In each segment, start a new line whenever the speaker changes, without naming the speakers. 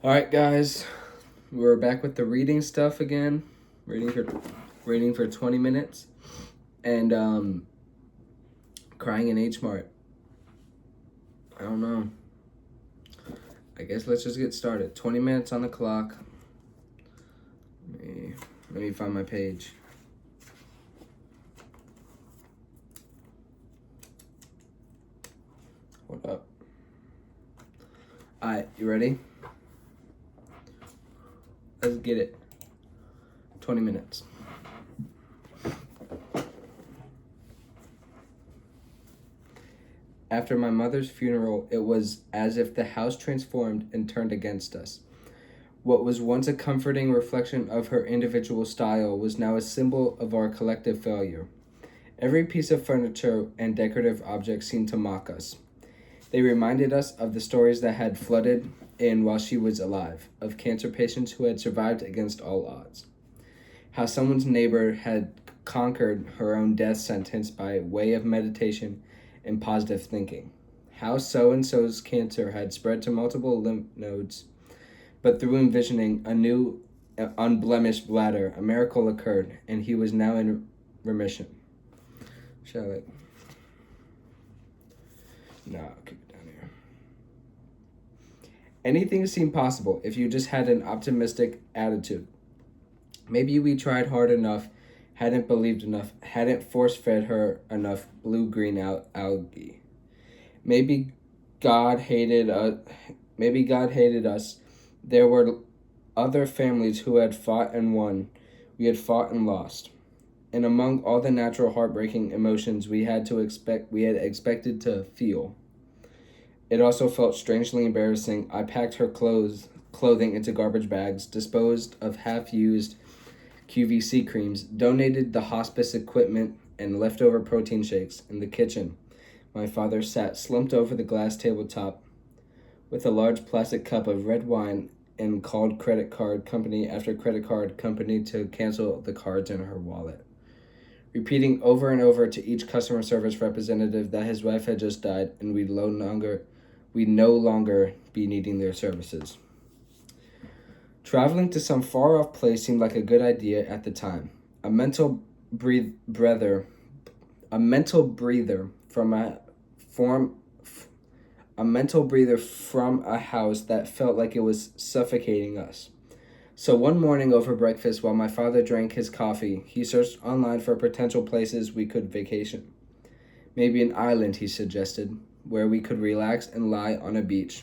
All right, guys, we're back with the reading stuff again. Reading for 20 minutes, and crying in H Mart. I don't know. I guess let's just get started. 20 minutes on the clock. Let me find my page. Hold up. All right, you ready? Let's get it. 20 minutes. After my mother's funeral, it was as if the house transformed and turned against us. What was once a comforting reflection of her individual style was now a symbol of our collective failure. Every piece of furniture and decorative object seemed to mock us. They reminded us of the stories that had flooded in while she was alive, of cancer patients who had survived against all odds. How someone's neighbor had conquered her own death sentence by way of meditation and positive thinking. How so-and-so's cancer had spread to multiple lymph nodes, but through envisioning a new, unblemished bladder, a miracle occurred, and he was now in remission. Shall I? No, I'll keep it down here. Anything seemed possible if you just had an optimistic attitude. Maybe we tried hard enough, hadn't believed enough, hadn't force-fed her enough blue-green algae. Maybe God hated us. There were other families who had fought and won. We had fought and lost. And among all the natural heartbreaking emotions we had expected to feel, it also felt strangely embarrassing. I packed her clothing into garbage bags, disposed of half-used QVC creams, donated the hospice equipment and leftover protein shakes. In the kitchen, my father sat slumped over the glass tabletop with a large plastic cup of red wine and called credit card company after credit card company to cancel the cards in her wallet, repeating over and over to each customer service representative that his wife had just died and we'd no longer be needing their services. Traveling to some far-off place seemed like a good idea at the time. A mental breather from a house that felt like it was suffocating us. So one morning over breakfast, while my father drank his coffee, he searched online for potential places we could vacation. Maybe an island, he suggested, where we could relax and lie on a beach.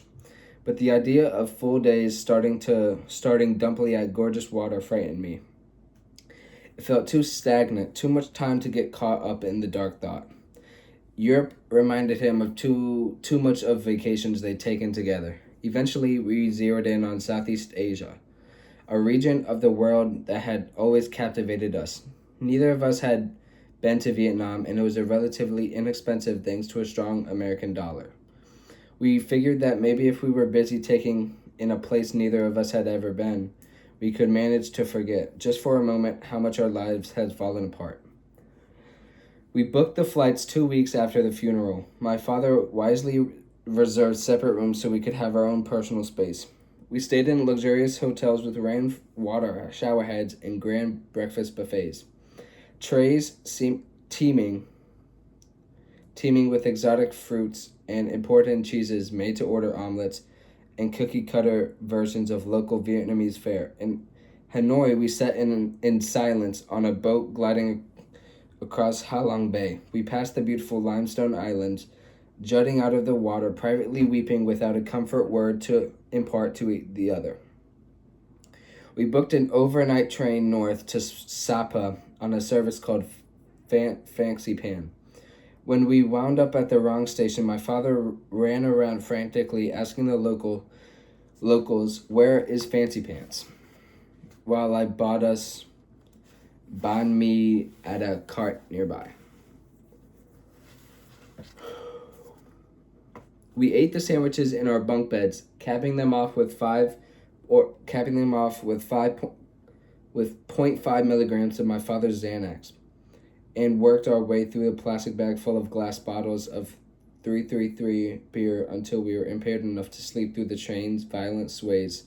But the idea of full days starting dumpily at gorgeous water frightened me. It felt too stagnant, too much time to get caught up in the dark thought. Europe reminded him of too much of vacations they'd taken together. Eventually, we zeroed in on Southeast Asia, a region of the world that had always captivated us. Neither of us had been to Vietnam, and it was a relatively inexpensive thanks to a strong American dollar. We figured that maybe if we were busy taking in a place neither of us had ever been, we could manage to forget, just for a moment, how much our lives had fallen apart. We booked the flights 2 weeks after the funeral. My father wisely reserved separate rooms so we could have our own personal space. We stayed in luxurious hotels with rainwater shower heads and grand breakfast buffets. Trays seemed teeming with exotic fruits and imported cheeses, made-to-order omelets, and cookie-cutter versions of local Vietnamese fare. In Hanoi, we sat in silence on a boat gliding across Ha Long Bay. We passed the beautiful limestone islands, jutting out of the water, privately weeping without a comfort word to impart to the other. We booked an overnight train north to Sapa on a service called Fancy Pan. When we wound up at the wrong station, my father ran around frantically asking the locals, "Where is Fancy Pants?" while I bought us banh mi at a cart nearby. We ate the sandwiches in our bunk beds, capping them off with 0.5 milligrams of my father's Xanax, and worked our way through a plastic bag full of glass bottles of 333 beer until we were impaired enough to sleep through the train's violent sways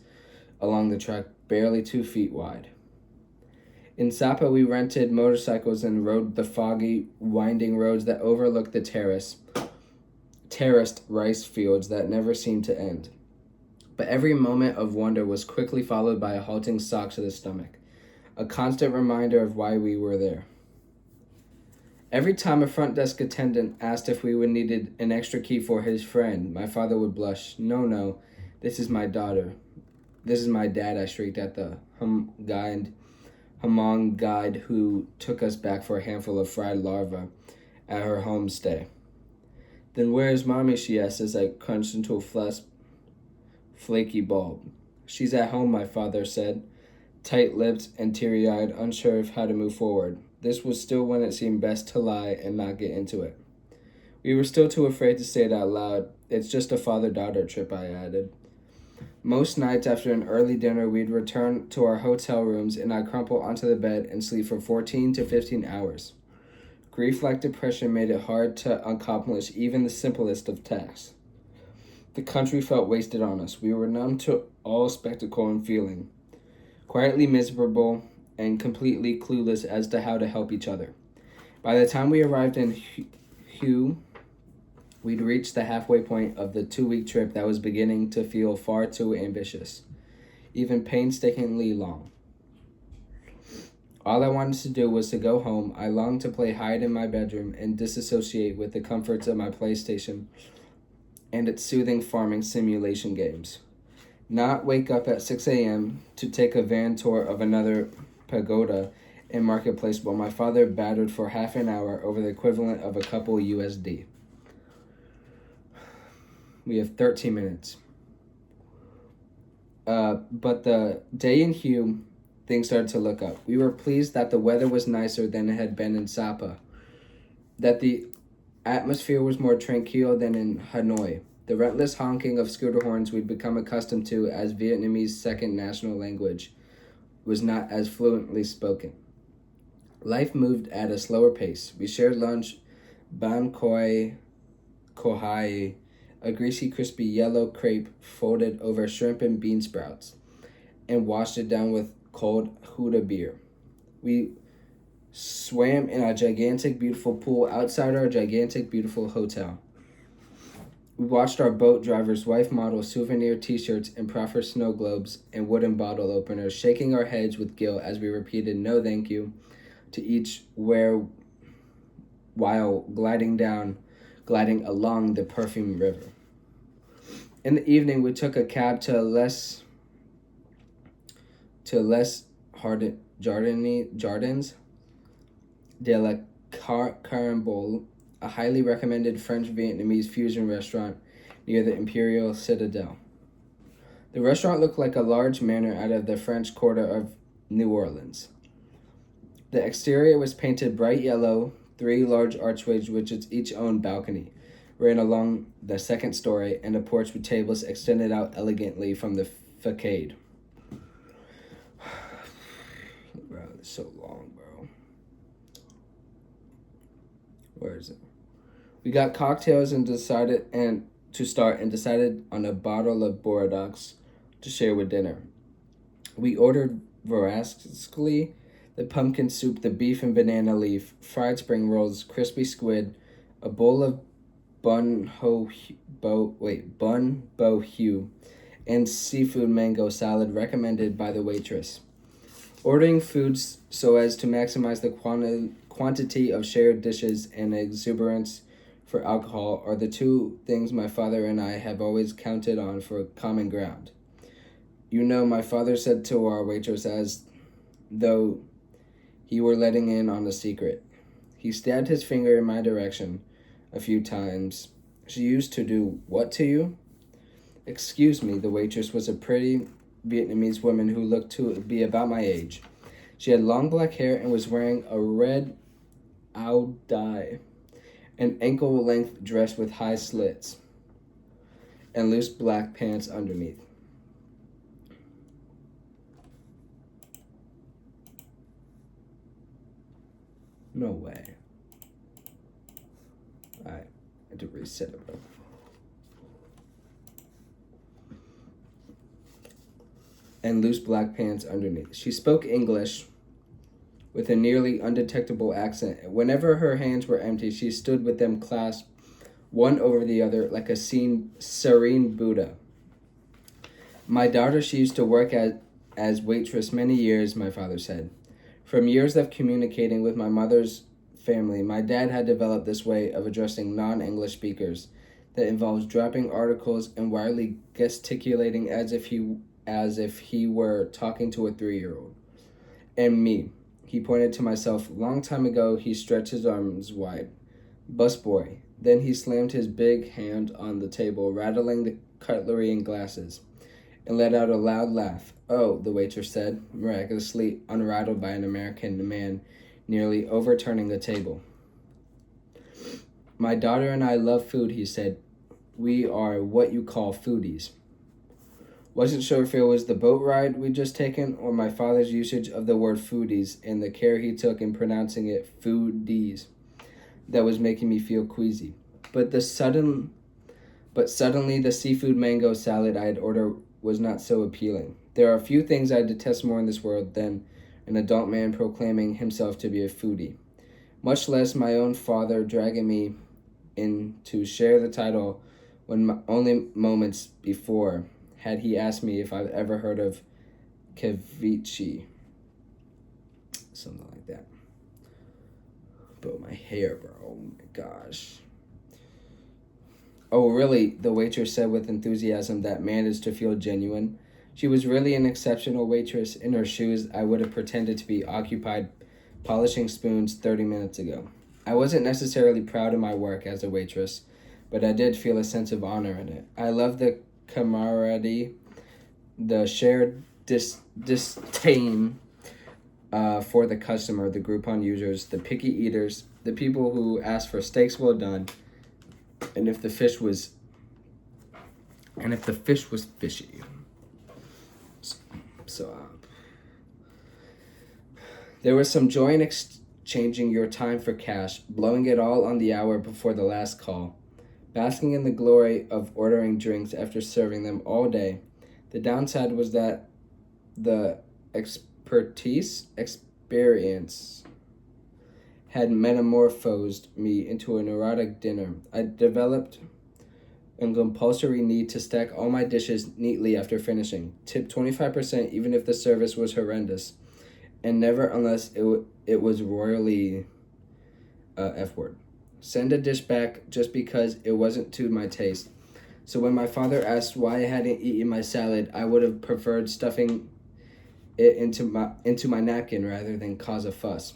along the track, barely 2 feet wide. In Sapa, we rented motorcycles and rode the foggy, winding roads that overlooked the terraced rice fields that never seemed to end. But every moment of wonder was quickly followed by a halting sock to the stomach, a constant reminder of why we were there. Every time a front desk attendant asked if we would needed an extra key for his friend, my father would blush. No, this is my daughter. This is my dad, I shrieked at the Hmong guide who took us back for a handful of fried larvae at her homestay. Then where is Mommy, she asked as I crunched into a flaky bulb. She's at home, my father said, tight-lipped and teary-eyed, unsure of how to move forward. This was still when it seemed best to lie and not get into it. We were still too afraid to say it out loud. It's just a father-daughter trip, I added. Most nights after an early dinner, we'd return to our hotel rooms and I'd crumple onto the bed and sleep for 14 to 15 hours. Grief like depression made it hard to accomplish even the simplest of tasks. The country felt wasted on us. We were numb to all spectacle and feeling, quietly miserable and completely clueless as to how to help each other. By the time we arrived in Hue, we'd reached the halfway point of the 2-week trip that was beginning to feel far too ambitious, even painstakingly long. All I wanted to do was to go home. I longed to play hide in my bedroom and disassociate with the comforts of my PlayStation and its soothing farming simulation games. Not wake up at 6 a.m. to take a van tour of another pagoda and marketplace while my father battered for half an hour over the equivalent of a couple USD. We have 13 minutes. But the day in Hue, things started to look up. We were pleased that the weather was nicer than it had been in Sapa, that the atmosphere was more tranquil than in Hanoi. The relentless honking of scooter horns we'd become accustomed to as Vietnamese second national language was not as fluently spoken. Life moved at a slower pace. We shared lunch, ban khoi kohai, a greasy, crispy yellow crepe folded over shrimp and bean sprouts, and washed it down with cold Huda beer. We swam in a gigantic, beautiful pool outside our gigantic, beautiful hotel. We watched our boat driver's wife model souvenir t-shirts and proffer snow globes and wooden bottle openers, shaking our heads with guilt as we repeated no thank you to each while gliding along the perfumed river. In the evening, we took a cab to Les Jardins de la Carambole, a highly recommended French-Vietnamese fusion restaurant near the Imperial Citadel. The restaurant looked like a large manor out of the French Quarter of New Orleans. The exterior was painted bright yellow. 3 large archways, which its each own balcony, ran along the second story, and a porch with tables extended out elegantly from the facade. Bro, it's so long, bro. Where is it? We got cocktails and decided on a bottle of Boradox to share with dinner. We ordered voraciously the pumpkin soup, the beef and banana leaf, fried spring rolls, crispy squid, a bowl of bun bo hue, and seafood mango salad recommended by the waitress. Ordering foods so as to maximize the quantity of shared dishes and exuberance for alcohol are the 2 things my father and I have always counted on for common ground. You know, my father said to our waitress as though he were letting in on a secret. He stabbed his finger in my direction a few times. She used to do what to you? Excuse me, the waitress was a pretty Vietnamese woman who looked to be about my age. She had long black hair and was wearing a red áo dai, an ankle-length dress with high slits, and loose black pants underneath. No way. I had to reset it, bro. and loose black pants underneath. She spoke English with a nearly undetectable accent. Whenever her hands were empty, she stood with them clasped one over the other like a serene Buddha. My daughter, she used to work as waitress many years, my father said. From years of communicating with my mother's family, my dad had developed this way of addressing non-English speakers that involves dropping articles and wildly gesticulating as if he were talking to a 3-year-old. And me, he pointed to myself. Long time ago, he stretched his arms wide. Busboy. Then he slammed his big hand on the table, rattling the cutlery and glasses, and let out a loud laugh. Oh, the waitress said, miraculously unrattled by an American man nearly overturning the table. My daughter and I love food, he said. We are what you call foodies. Wasn't sure if it was the boat ride we'd just taken or my father's usage of the word foodies and the care he took in pronouncing it foodies that was making me feel queasy. But suddenly the seafood mango salad I had ordered was not so appealing. There are few things I detest more in this world than an adult man proclaiming himself to be a foodie, much less my own father dragging me in to share the title when only moments before had he asked me if I've ever heard of ceviche. Something like that. But my hair, bro. Oh my gosh. Oh, really? The waitress said with enthusiasm that managed to feel genuine. She was really an exceptional waitress. In her shoes, I would have pretended to be occupied polishing spoons 30 minutes ago. I wasn't necessarily proud of my work as a waitress, but I did feel a sense of honor in it. I loved the camaraderie, the shared disdain for the customer, the Groupon users, the picky eaters, the people who asked for steaks well done, and if the fish was fishy. So there was some joy in exchanging your time for cash, blowing it all on the hour before the last call, basking in the glory of ordering drinks after serving them all day. The downside was that the experience had metamorphosed me into a neurotic dinner. I developed a compulsory need to stack all my dishes neatly after finishing, tip 25% even if the service was horrendous, and never unless it was royally F-word. Send a dish back just because it wasn't to my taste. So when my father asked why I hadn't eaten my salad, I would have preferred stuffing it into my napkin rather than cause a fuss.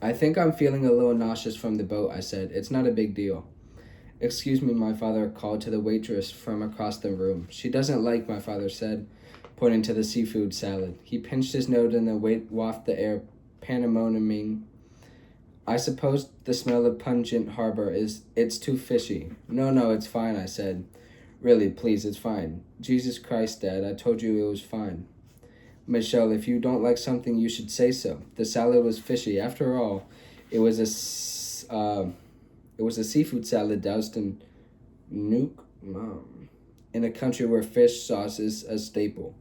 I think I'm feeling a little nauseous from the boat, I said. It's not a big deal. Excuse me, my father called to the waitress from across the room. She doesn't like, my father said, pointing to the seafood salad. He pinched his nose and then wafted the air, pandemoniuming. I suppose the smell of pungent harbor it's too fishy. No, it's fine, I said. Really, please, it's fine. Jesus Christ, Dad, I told you it was fine. Michelle, if you don't like something, you should say so. The salad was fishy. After all, it was a seafood salad doused in in a country where fish sauce is a staple.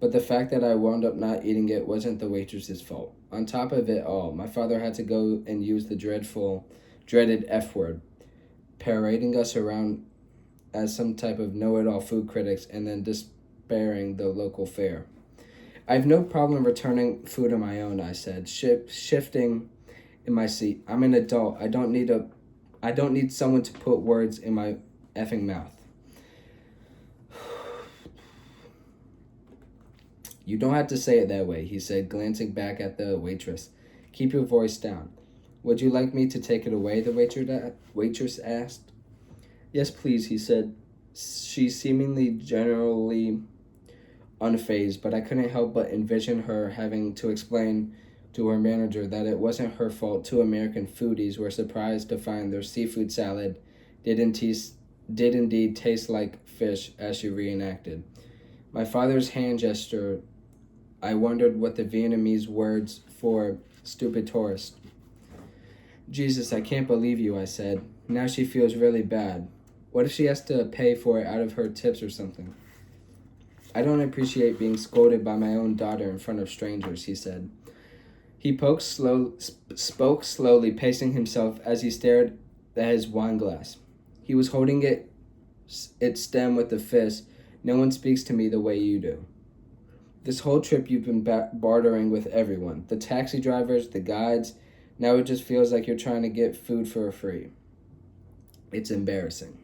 But the fact that I wound up not eating it wasn't the waitress's fault. On top of it all, my father had to go and use the dreaded F word, parading us around as some type of know-it-all food critics and then disparaging the local fare. I have no problem returning food on my own, I said, shifting in my seat. I'm an adult. I don't need someone to put words in my effing mouth. You don't have to say it that way, he said, glancing back at the waitress. Keep your voice down. Would you like me to take it away, the waitress asked. Yes, please, he said. She seemingly generally unfazed, but I couldn't help but envision her having to explain to her manager that it wasn't her fault two American foodies were surprised to find their seafood salad did indeed taste like fish, as she reenacted. My father's hand gesture, I wondered what the Vietnamese words for stupid tourist. Jesus, I can't believe you, I said. Now she feels really bad. What if she has to pay for it out of her tips or something? I don't appreciate being scolded by my own daughter in front of strangers, he said. He spoke slowly, pacing himself as he stared at his wine glass. He was holding its stem with a fist. No one speaks to me the way you do. This whole trip you've been bartering with everyone. The taxi drivers, the guides. Now it just feels like you're trying to get food for free. It's embarrassing.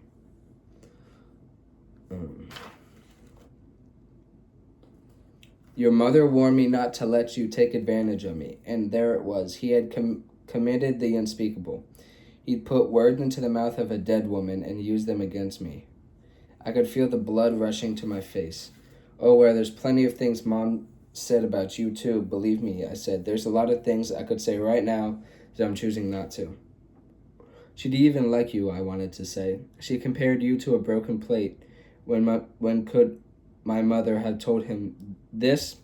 Your mother warned me not to let you take advantage of me. And there it was. He had committed the unspeakable. He'd put words into the mouth of a dead woman and used them against me. I could feel the blood rushing to my face. Oh, well, there's plenty of things Mom said about you, too. Believe me, I said. There's a lot of things I could say right now that I'm choosing not to. She'd even like you, I wanted to say. She compared you to a broken plate. When could my mother have told him this,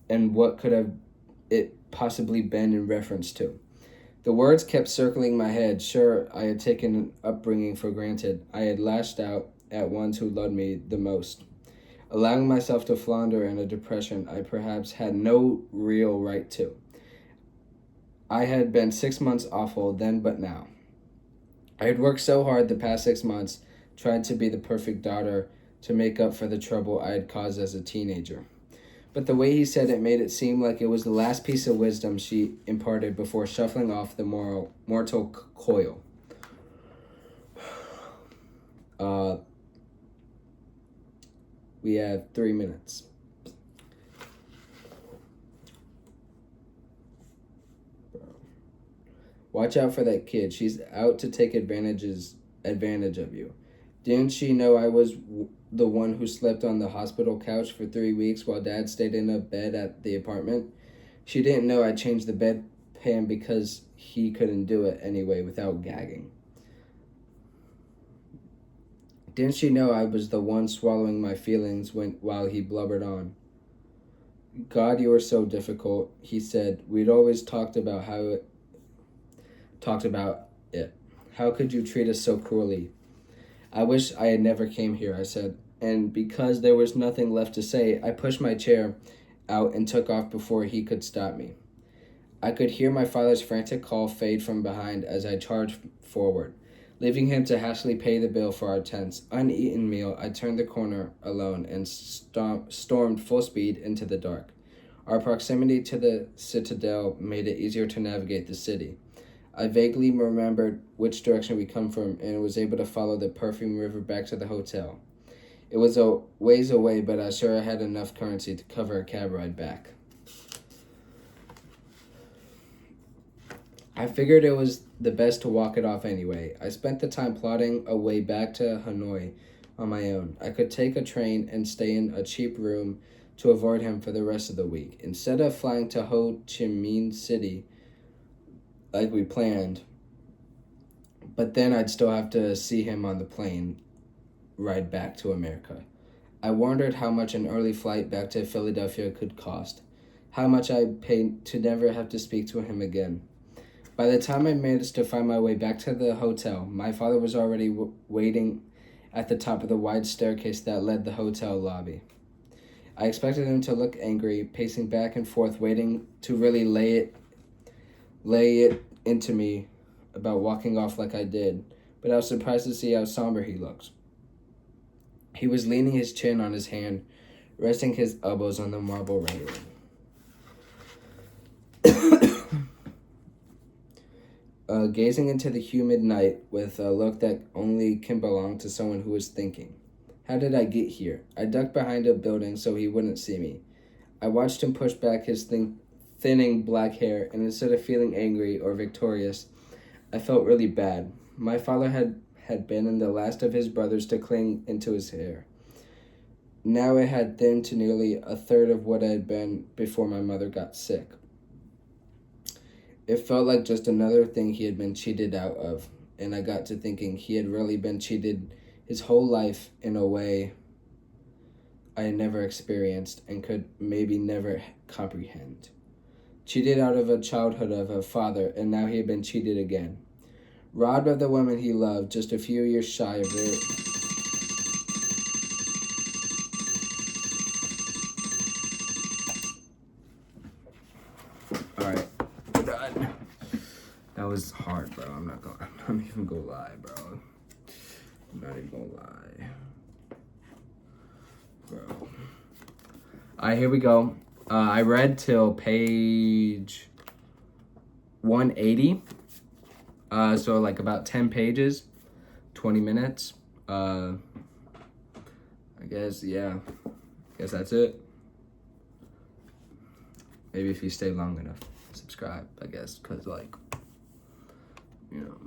and what could have it possibly been in reference to? The words kept circling my head. Sure, I had taken upbringing for granted. I had lashed out at ones who loved me the most, allowing myself to flounder in a depression I perhaps had no real right to. I had been 6 months awful then, but now. I had worked so hard the past 6 months, tried to be the perfect daughter to make up for the trouble I had caused as a teenager. But the way he said it made it seem like it was the last piece of wisdom she imparted before shuffling off the mortal coil. We have 3 minutes. Watch out for that kid. She's out to take advantage of you. Didn't she know I was the one who slept on the hospital couch for 3 weeks while Dad stayed in a bed at the apartment? She didn't know I changed the bedpan because he couldn't do it anyway without gagging. Didn't she know I was the one swallowing my feelings while he blubbered on? God, you are so difficult, he said. We'd always talked about it. How could you treat us so cruelly? I wish I had never came here, I said. And because there was nothing left to say, I pushed my chair out and took off before he could stop me. I could hear my father's frantic call fade from behind as I charged forward, leaving him to hastily pay the bill for our tense, uneaten meal. I turned the corner alone and stormed full speed into the dark. Our proximity to the citadel made it easier to navigate the city. I vaguely remembered which direction we come from and was able to follow the Perfume River back to the hotel. It was a ways away, but I sure had enough currency to cover a cab ride back. I figured it was the best to walk it off anyway. I spent the time plotting a way back to Hanoi on my own. I could take a train and stay in a cheap room to avoid him for the rest of the week. Instead of flying to Ho Chi Minh City like we planned, but then I'd still have to see him on the plane ride back to America. I wondered how much an early flight back to Philadelphia could cost, how much I'd pay to never have to speak to him again. By the time I managed to find my way back to the hotel, my father was already waiting at the top of the wide staircase that led the hotel lobby. I expected him to look angry, pacing back and forth, waiting to really lay it into me about walking off like I did, but I was surprised to see how somber he looked. He was leaning his chin on his hand, resting his elbows on the marble railing. Gazing into the humid night with a look that only can belong to someone who is thinking. How did I get here? I ducked behind a building so he wouldn't see me. I watched him push back his thinning black hair, and instead of feeling angry or victorious, I felt really bad. My father had been the last of his brothers to cling into his hair. Now it had thinned to nearly a third of what it had been before my mother got sick. It felt like just another thing he had been cheated out of, and I got to thinking he had really been cheated his whole life in a way I had never experienced and could maybe never comprehend. Cheated out of a childhood of a father, and now he had been cheated again. Robbed of the woman he loved, just a few years shy of it. Alright, we're done. That was hard, bro. I'm not even gonna lie, bro. I'm not even gonna lie. Bro. Alright, here we go. I read till page 180. So like about 10 pages, 20 minutes. I guess, yeah. I guess that's it. Maybe if you stay long enough, subscribe, I guess, because, like, you know.